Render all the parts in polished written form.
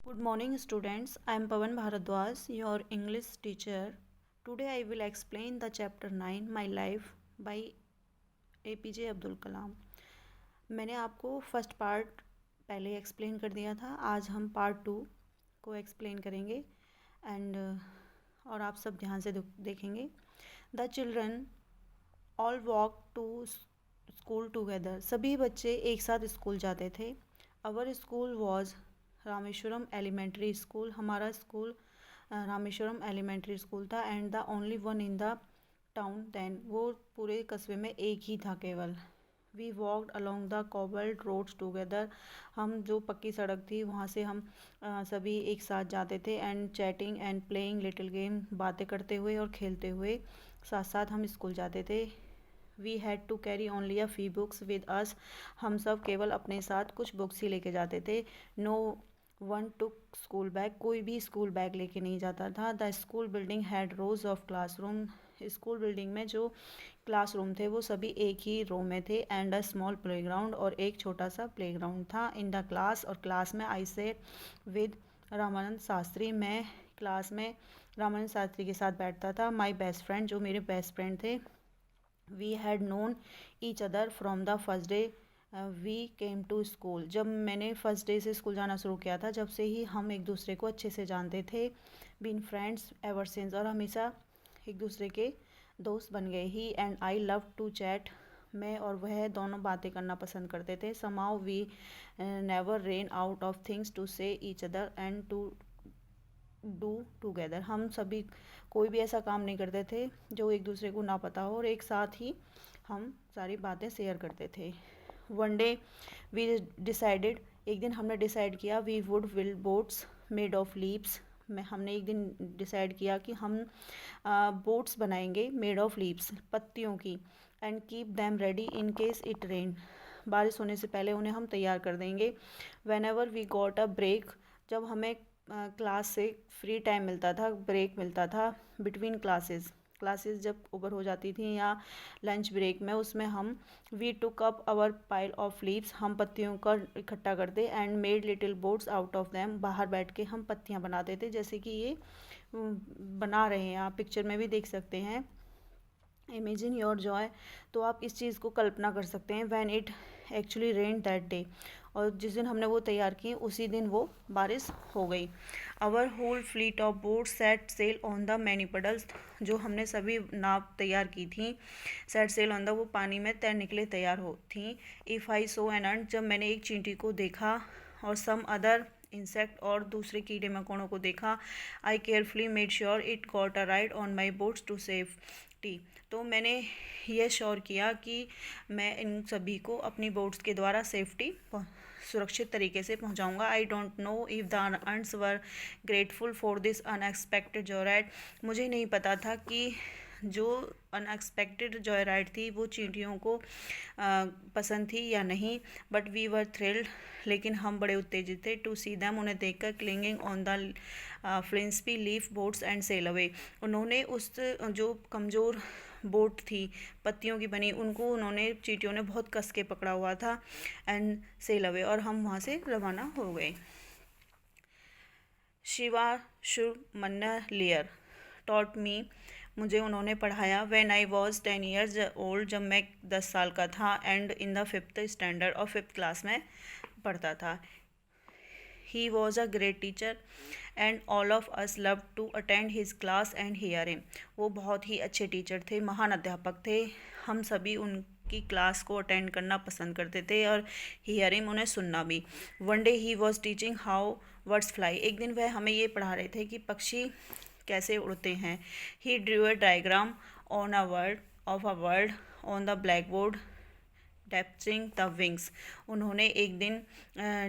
Good morning, students. I am Pawan Bharadwaj, your English teacher. Today I will explain the chapter 9, My Life by APJ Abdul Kalam. मैंने आपको first part पहले explain कर दिया था. आज हम पार्ट 2 को एक्सप्लेन करेंगे और आप सब ध्यान से देखेंगे. The children all walk to school together. सभी बच्चे एक साथ स्कूल जाते थे. Our school was Rameswaram elementary school. हमारा स्कूल रामेश्वरम एलिमेंट्री स्कूल था and the only one in the town then. वो पूरे कस्बे में एक ही था केवल. We walked along the cobbled roads together. हम जो पक्की सड़क थी वहाँ से हम सभी एक साथ जाते थे and chatting and playing little game. बातें करते हुए और खेलते हुए साथ साथ हम स्कूल जाते थे. We had to carry only a few books with us. हम सब केवल अपने साथ कुछ बुक्स ही लेके जाते थे. नो वन टुक स्कूल बैग. कोई भी स्कूल बैग लेके नहीं जाता था. The school building had rose of classroom. School building में जो क्लासरूम थे वो सभी एक ही रो में थे एंड अ स्मॉल प्लेग्राउंड. और एक छोटा सा प्लेग्राउंड था. In the class. और क्लास में I sat with Ramanand Shastri. मैं क्लास में रामानंद शास्त्री के साथ बैठता था. My best friend. जो मेरे बेस्ट फ्रेंड थे. We had known each other from the first day we came to school. जब मैंने फर्स्ट डे से स्कूल जाना शुरू किया था जब से ही हम एक दूसरे को अच्छे से जानते थे. Been friends ever since. और हमेशा एक दूसरे के दोस्त बन गए. He and I love to chat. मैं और वह दोनों बातें करना पसंद करते थे. Somehow we never ran out of things to say each other and to do together. हम सभी कोई भी ऐसा काम नहीं करते थे जो एक दूसरे को ना पता हो और एक साथ ही हम सारी बातें शेयर करते थे. One day we decided. एक दिन हमने डिसाइड किया. We would build boats made of leaves. हमने एक दिन डिसाइड किया कि हम बोट्स बनाएंगे मेड ऑफ लीव्स, पत्तियों की. And keep them ready in case it rain. बारिश होने से पहले उन्हें हम तैयार कर देंगे. Whenever we got a break. जब हमें क्लास से फ्री टाइम मिलता था, ब्रेक मिलता था बिटवीन क्लासेस जब ओवर हो जाती थी या लंच ब्रेक में, उसमें हम we took up our pile of leaves. हम पत्तियों का इकट्ठा करते and made little boats out of them. बाहर बैठ के हम पत्तियां बनाते थे जैसे कि ये बना रहे हैं, आप पिक्चर में भी देख सकते हैं. Imagine your Joy. तो आप इस चीज़ को कल्पना कर सकते हैं. When it actually rain that day. और जिस दिन हमने वो तैयार की उसी दिन वो बारिश हो गई. Our whole fleet of boat set sail on the many puddles. जो हमने सभी नाव तैयार की थी सेट सेल ऑन द, वो पानी में तैरने के लिए तैयार हो थी. If I saw an ant. जब मैंने एक चींटी को देखा और सम अदर इंसेक्ट और दूसरे कीड़े मकोड़ों को देखा. I carefully made sure it got a ride on my boats to safety. तो मैंने यह श्योर किया कि मैं इन सभी को अपनी बोट्स के द्वारा सुरक्षित तरीके से पहुंचाऊंगा. I don't know if the ants were grateful for this unexpected joy ride. मुझे नहीं पता था कि जो अनएक्सपेक्टेड जॉय राइड थी वो चींटियों को पसंद थी या नहीं. But we were thrilled. लेकिन हम बड़े उत्तेजित थे. To see them. उन्हें देखकर. Clinging on the flimsy leaf boats and sail away. उन्होंने उस जो कमज़ोर बोट थी पत्तियों की बनी, उनको उन्होंने चींटियों ने बहुत कस के पकड़ा हुआ था. And sail away. और हम वहाँ से रवाना हो गए. Shiva Subramania Iyer taught me. मुझे उन्होंने पढ़ाया. When I was 10 years old. जब मैं 10 साल का था. And in the 5th standard. और 5th क्लास में पढ़ता था. He was a great teacher and all of us love to attend his class and hear him. वो बहुत ही अच्छे टीचर थे, महान अध्यापक थे. हम सभी उनकी क्लास को अटेंड करना पसंद करते थे और हियर हिम, उन्हें सुनना भी. One day he was teaching how birds fly. एक दिन वह हमें ये पढ़ा रहे थे कि पक्षी कैसे उड़ते हैं. He drew a diagram on a bird of a bird on the black board depicting the wings. उन्होंने एक दिन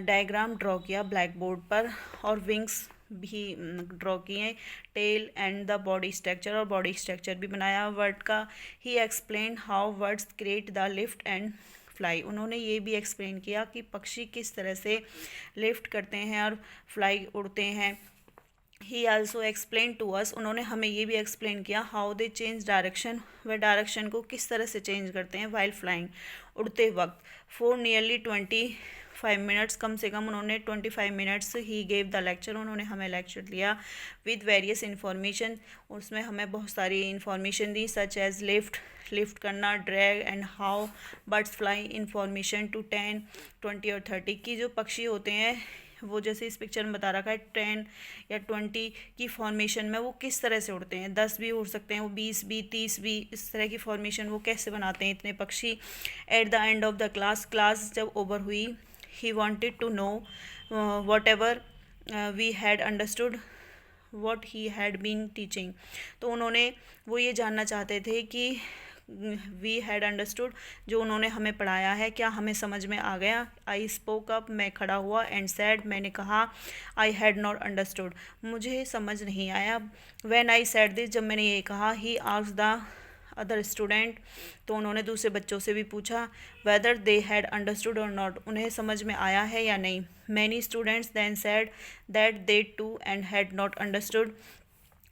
डायग्राम ड्रॉ किया ब्लैक बोर्ड पर और विंग्स भी ड्रॉ किए. Tail and the body structure. और बॉडी स्ट्रक्चर भी बनाया वर्ड का. He explain how birds create the lift and fly. उन्होंने ये भी एक्सप्लेन किया कि पक्षी किस तरह से लिफ्ट करते हैं और फ्लाई उड़ते हैं. He also explain to us. उन्होंने हमें ये भी एक्सप्लेन किया हाउ दे चेंज डायरेक्शन. वह डायरेक्शन को किस तरह से चेंज करते हैं वाइल फ्लाइंग, उड़ते वक्त. फॉर नियरली 5 मिनट्स, कम से कम उन्होंने 25 minutes he gave the lecture, उन्होंने हमें लेक्चर दिया विद वेरियस इन्फॉर्मेशन। उसमें हमें बहुत सारी इन्फॉर्मेशन दी, सच एज लिफ्ट करना, drag and how birds fly, information to 10, 20 और 30 की जो पक्षी होते हैं वो जैसे इस पिक्चर में बता रखा है 10 या 20 की फॉर्मेशन में वो किस तरह से उड़ते हैं, 10 भी उड़ सकते हैं, वो 20 भी, 30 भी, इस तरह की फॉर्मेशन वो कैसे बनाते हैं इतने पक्षी। At the end of the class जब ओवर हुई, he wanted to know whatever we had understood what he had been teaching. तो उन्होंने वो ये जानना चाहते थे कि वी हैड अंडरस्टूड, जो उन्होंने हमें पढ़ाया है क्या हमें समझ में आ गया। आई स्पोक अप, मैं खड़ा हुआ, एंड सैड, मैंने कहा, आई हैड नॉट अंडरस्टूड, मुझे समझ नहीं आया। व्हेन आई सैड दिस, जब मैंने ये कहा, he asked the other student, तो उन्होंने दूसरे बच्चों से भी पूछा, वेदर दे हैड अंडरस्टूड और नॉट, उन्हें समझ में आया है या नहीं। Many students then said that they too and had not understood,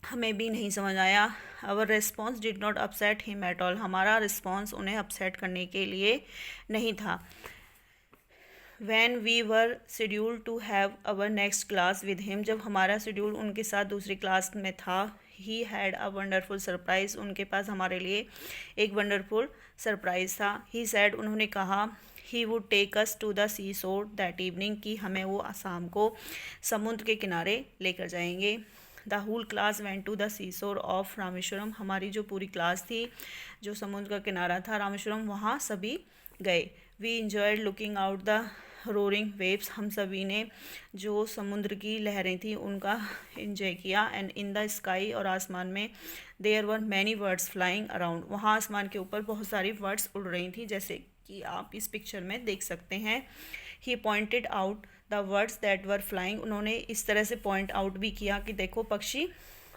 हमें भी नहीं समझ आया। Our response did not upset him at all, हमारा रिस्पॉन्स उन्हें अपसेट करने के लिए नहीं था। When we were schedule to have our next class with him, जब हमारा शेड्यूल उनके साथ दूसरी क्लास में था, he had a wonderful surprise, उनके पास हमारे लिए एक वंडरफुल सरप्राइज था। ही सैड, उन्होंने कहा, he would take us to the sea shore that evening, कि हमें वो शाम को समुद्र के किनारे लेकर जाएंगे। The whole class went to the sea shore of Rameswaram, हमारी जो पूरी क्लास थी जो समुद्र का किनारा था रामेश्वरम, वहाँ सभी गए। We enjoyed looking out the roaring waves, हम सभी ने जो समुद्र की लहरें थी उनका एंजॉय किया। एंड इन द स्काई, और आसमान में, there were many birds flying around, वहाँ आसमान के ऊपर बहुत सारी बर्ड्स उड़ रही थी, जैसे कि आप इस पिक्चर में देख सकते हैं। He pointed out the birds that were flying, उन्होंने इस तरह से पॉइंट आउट भी किया कि देखो पक्षी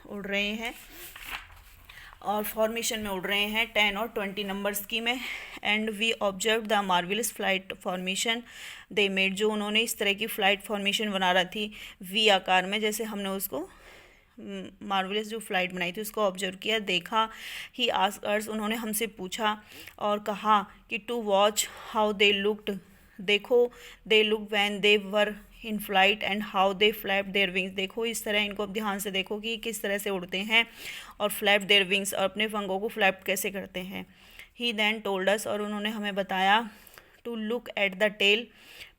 उड़ रहे हैं और फॉर्मेशन में उड़ रहे हैं 10 और 20 नंबर्स की में। And we observe the marvellous flight formation they made, जो उन्होंने इस तरह की फ्लाइट फॉर्मेशन बना रही थी वी आकार में, जैसे हमने उसको मार्वलस जो फ्लाइट बनाई थी उसको ऑब्जर्व किया, देखा। ही आस्क्ड अस, उन्होंने हमसे पूछा और कहा कि to watch how they looked, देखो they look when they were in flight and how they flap their wings, देखो इस तरह इनको अब ध्यान से देखो कि किस तरह से उड़ते हैं और फ्लैप देयर विंग्स, और अपने पंखों को फ्लैप कैसे करते हैं। ही देन टोल्ड अस, और उन्होंने हमें बताया, to look at the tail,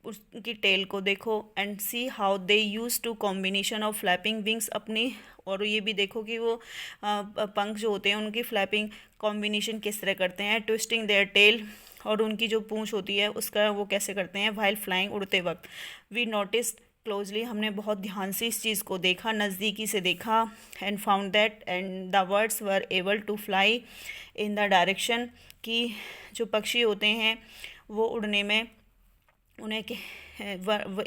उसकी टेल को देखो, and see how they use to combination of flapping wings, अपनी, और ये भी देखो कि वो पंख जो होते हैं उनकी फ्लैपिंग कॉम्बिनेशन किस तरह करते हैं, ट्विस्टिंग देयर टेल, और उनकी जो पूंछ होती है उसका वो कैसे करते हैं वाइल फ्लाइंग, उड़ते वक्त। वी नोटिस क्लोजली, हमने बहुत ध्यान से इस चीज़ को देखा, नज़दीकी से देखा। And found that and the birds were able to fly in the direction, कि जो पक्षी होते हैं वो उड़ने में उन्हें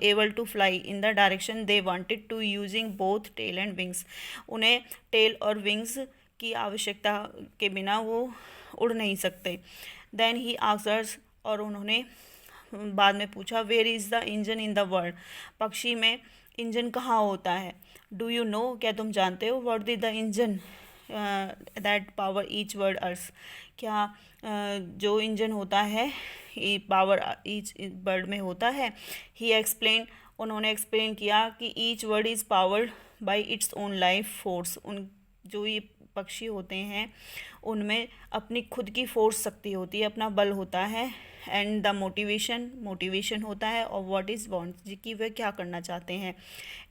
able to fly in the direction they wanted to, using both tail and wings, उन्हें टेल और विंग्स की आवश्यकता के बिना वो उड़ नहीं सकते। देन ही आस्क्ड, और उन्होंने बाद में पूछा, where is the engine in the world, पक्षी में इंजन कहाँ होता है। डू यू नो, क्या तुम जानते हो, what is the engine that power each bird ours, क्या जो इंजन होता है पावर ईच बर्ड में होता है। ही एक्सप्लेन, उन्होंने एक्सप्लेन किया कि each word is powered by its own life force, उन जो ये पक्षी होते हैं उनमें अपनी खुद की फोर्स शक्ति होती है, अपना बल होता है। एंड द मोटिवेशन होता है, और व्हाट इज़ वांट, कि वे क्या करना चाहते हैं।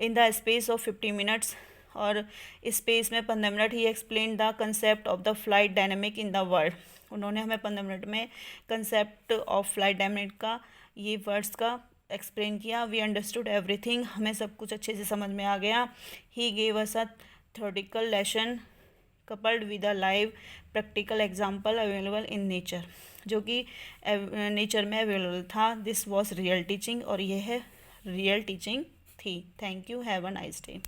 In the space of 50 minutes, और स्पेस में 15 minute, he explain the concept of the flight dynamic in the world, उन्होंने हमें 15 मिनट में कंसेप्ट ऑफ फ्लाइट डायनेमिक का, ये वर्ड्स का एक्सप्लेन किया। वी अंडरस्टूड एवरीथिंग, हमें सब कुछ अच्छे से समझ में आ गया। He gave us a theoretical lesson coupled with a live practical example available in nature, जो कि नेचर में अवेलेबल था। दिस वॉज रियल टीचिंग, और यह रियल टीचिंग थी। Thank you, have a nice day.